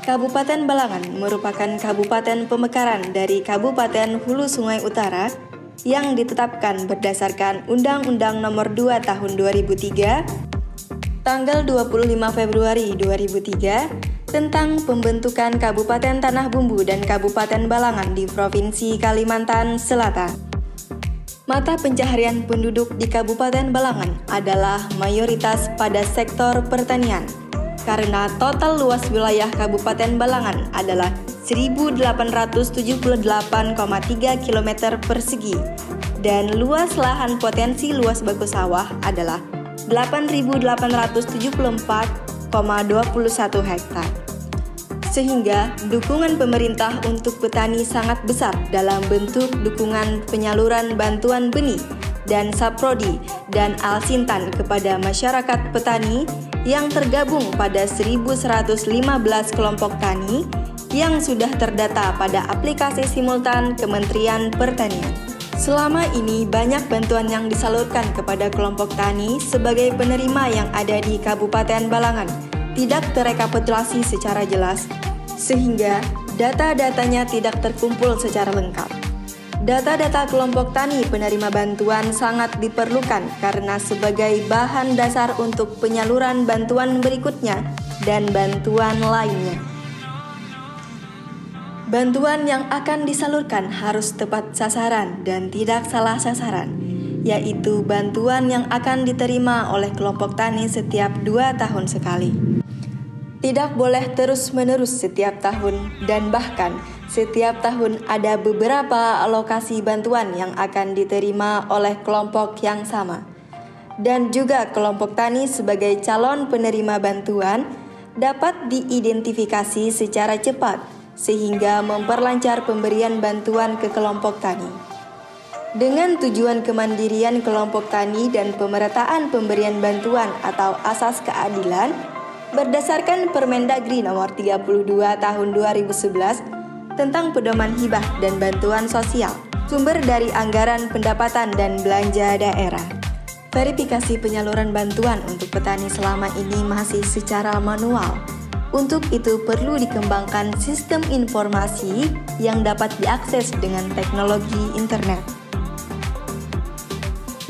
Kabupaten Balangan merupakan kabupaten pemekaran dari Kabupaten Hulu Sungai Utara yang ditetapkan berdasarkan Undang-Undang Nomor 2 Tahun 2003, tanggal 25 Februari 2003, tentang pembentukan Kabupaten Tanah Bumbu dan Kabupaten Balangan di Provinsi Kalimantan Selatan. Mata pencaharian penduduk di Kabupaten Balangan adalah mayoritas pada sektor pertanian, karena total luas wilayah Kabupaten Balangan adalah 1.878,3 km persegi dan luas lahan potensi luas bagus sawah adalah 8.874,21 hektar. Sehingga dukungan pemerintah untuk petani sangat besar dalam bentuk dukungan penyaluran bantuan benih dan saprodi dan alsintan kepada masyarakat petani yang tergabung pada 1.115 kelompok tani yang sudah terdata pada aplikasi simultan Kementerian Pertanian. Selama ini banyak bantuan yang disalurkan kepada kelompok tani sebagai penerima yang ada di Kabupaten Balangan tidak terekapitulasi secara jelas, sehingga data-datanya tidak terkumpul secara lengkap. Data-data kelompok tani penerima bantuan sangat diperlukan karena sebagai bahan dasar untuk penyaluran bantuan berikutnya dan bantuan lainnya. Bantuan yang akan disalurkan harus tepat sasaran dan tidak salah sasaran, yaitu bantuan yang akan diterima oleh kelompok tani setiap 2 tahun sekali. Tidak boleh terus-menerus setiap tahun dan bahkan setiap tahun ada beberapa alokasi bantuan yang akan diterima oleh kelompok yang sama. Dan juga kelompok tani sebagai calon penerima bantuan dapat diidentifikasi secara cepat sehingga memperlancar pemberian bantuan ke kelompok tani. Dengan tujuan kemandirian kelompok tani dan pemerataan pemberian bantuan atau asas keadilan, berdasarkan Permendagri Nomor 32 Tahun 2011 tentang pedoman hibah dan bantuan sosial, sumber dari anggaran pendapatan dan belanja daerah. Verifikasi penyaluran bantuan untuk petani selama ini masih secara manual. Untuk itu perlu dikembangkan sistem informasi yang dapat diakses dengan teknologi internet.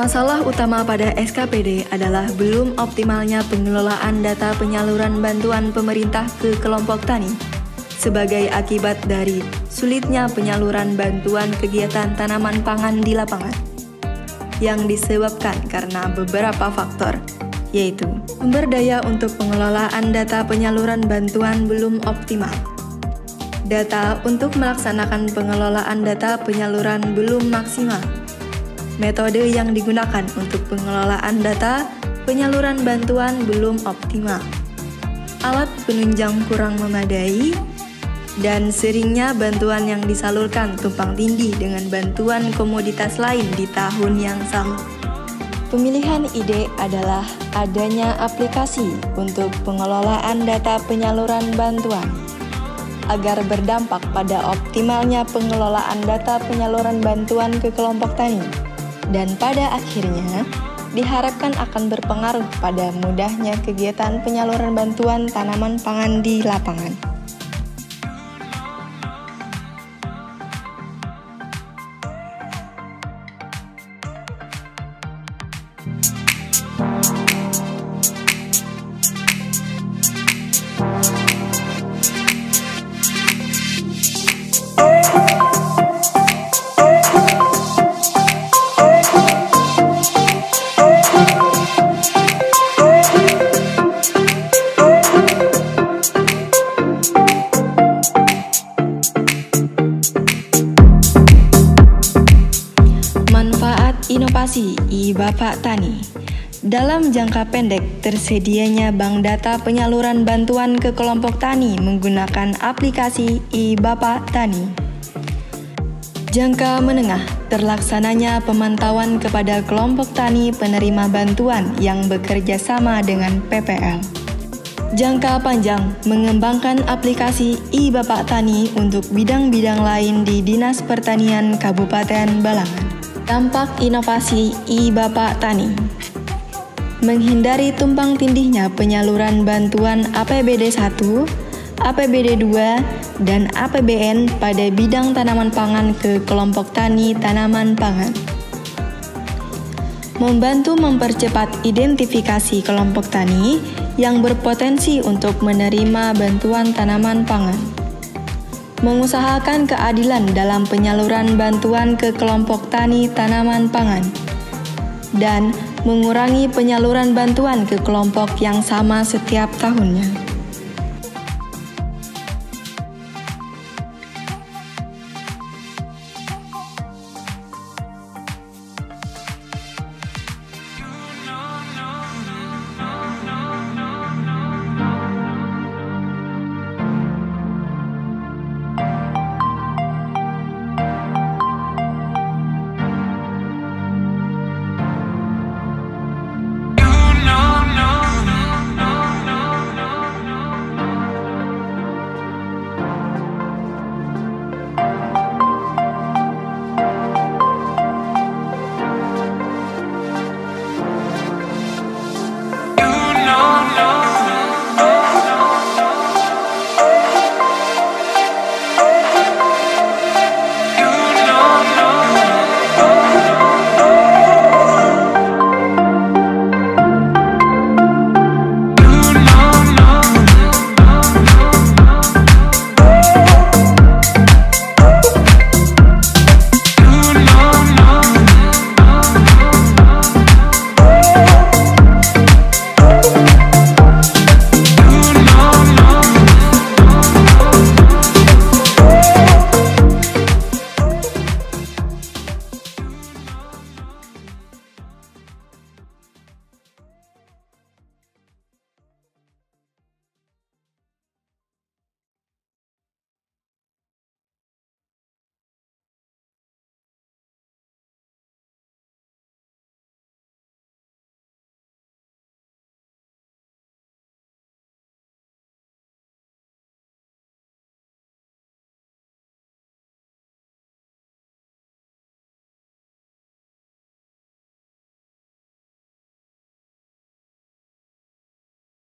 Masalah utama pada SKPD adalah belum optimalnya pengelolaan data penyaluran bantuan pemerintah ke kelompok tani sebagai akibat dari sulitnya penyaluran bantuan kegiatan tanaman pangan di lapangan yang disebabkan karena beberapa faktor, yaitu sumber daya untuk pengelolaan data penyaluran bantuan belum optimal, data untuk melaksanakan pengelolaan data penyaluran belum maksimal, metode yang digunakan untuk pengelolaan data penyaluran bantuan belum optimal, alat penunjang kurang memadai, dan seringnya bantuan yang disalurkan tumpang tindih dengan bantuan komoditas lain di tahun yang sama. Pemilihan ide adalah adanya aplikasi untuk pengelolaan data penyaluran bantuan agar berdampak pada optimalnya pengelolaan data penyaluran bantuan ke kelompok tani. Dan pada akhirnya diharapkan akan berpengaruh pada mudahnya kegiatan penyaluran bantuan tanaman pangan di lapangan. Inovasi I-Bapak Tani. Dalam jangka pendek, tersedianya bank data penyaluran bantuan ke kelompok tani menggunakan aplikasi I-Bapak Tani. Jangka menengah, terlaksananya pemantauan kepada kelompok tani penerima bantuan yang bekerja sama dengan PPL. Jangka panjang, mengembangkan aplikasi I-Bapak Tani untuk bidang-bidang lain di Dinas Pertanian Kabupaten Balangan. Dampak inovasi I-Bapak Tani. Menghindari tumpang tindihnya penyaluran bantuan APBD 1 APBD 2, dan APBN pada bidang tanaman pangan ke kelompok tani tanaman pangan. Membantu mempercepat identifikasi kelompok tani yang berpotensi untuk menerima bantuan tanaman pangan. Mengusahakan keadilan dalam penyaluran bantuan ke kelompok tani tanaman pangan. Dan mengurangi penyaluran bantuan ke kelompok yang sama setiap tahunnya.